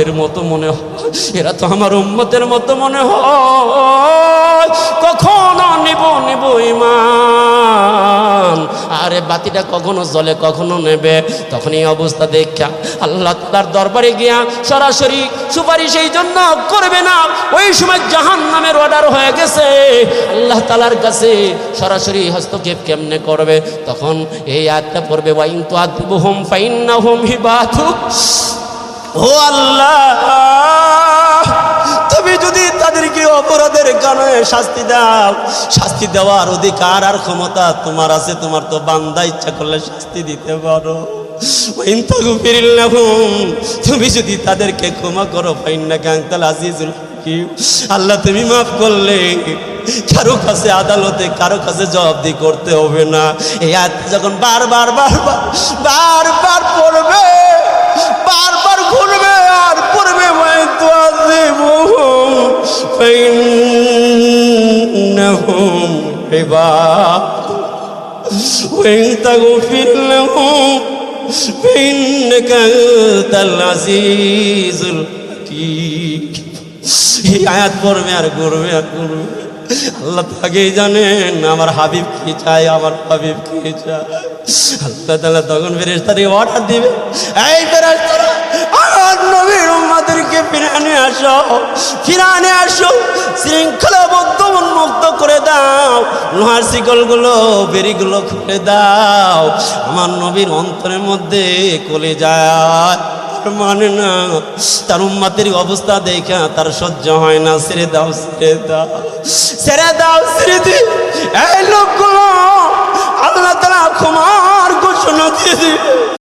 এর মতো মনে হয়, এরা তো আমার উম্মতের মতো মনে হয়। কখনো নেব ঈমান, আরে বাতিটা কখনো জ্বলে কখনো নেবে। তখন এই অবস্থা দেখা আল্লাহ তাআলার দরবারে গিয়া সরাসরি সুপারিশ এই জন্য করবে না, ওই সময় জাহান্নামের অর্ডার হয়ে গেছে। আল্লাহ তাআলার কাছে সরাসরি হস্তক্ষেপ কেমনে করবে? তখন এই আয়াতটা পড়বে, ওয়া ইন তুআযিবুহুম ফাইন্নাহুম ইবাদুক। ও আল্লাহ, তুমি যদি তাদেরকে অপরাধের কারণে শাস্তি দাও, শাস্তি দেওয়ার অধিকার আর ক্ষমতা তোমার আছে। তোমার তো বান্দা ইচ্ছা করলে শাস্তি দিতে পারো। তুমি যদি তাদেরকে ক্ষমা করো, ফাইন্নাকা আনতাল আজিজুল হাকীম, আল্লাহ তুমি মাফ করলে কারো কাছে আদালতে কারো কাছে জবাবদিহি করতে হবে না। এই আয়াত যখন বারবার পড়বে, বারবার ঘুরবে আর পড়বে, فإنهم عباد وإن تغفر لهم فإنك أنت العزيز الحكيم। এই আয়াত পড়বে আর ঘুরবে আর ঘুরবে। আল্লাহ আগেই জানেন আমার হাবিব কি চায়, আমার হাবিব কি চায়। আল্লাহ তাআলা তখন ফেরেশতাকে অর্ডার দিবে, এই ফেরেশতারা আমার নবীর উম্মতদেরকে ফিরানে আসো, শৃঙ্খলাবদ্ধ উন্মুক্ত করে দাও, লোহার শিকলগুলো বেড়িগুলো খুলে দাও। আমার নবীর অন্তরের মধ্যে কলিজায় মানে না, তার উম্মতের অবস্থা দেখা তার সহ্য হয় না। ছেড়ে দাও এই লোকগুলো আল্লাহ তাআলা ক্ষমার ঘোষণা দিয়ে দিবে।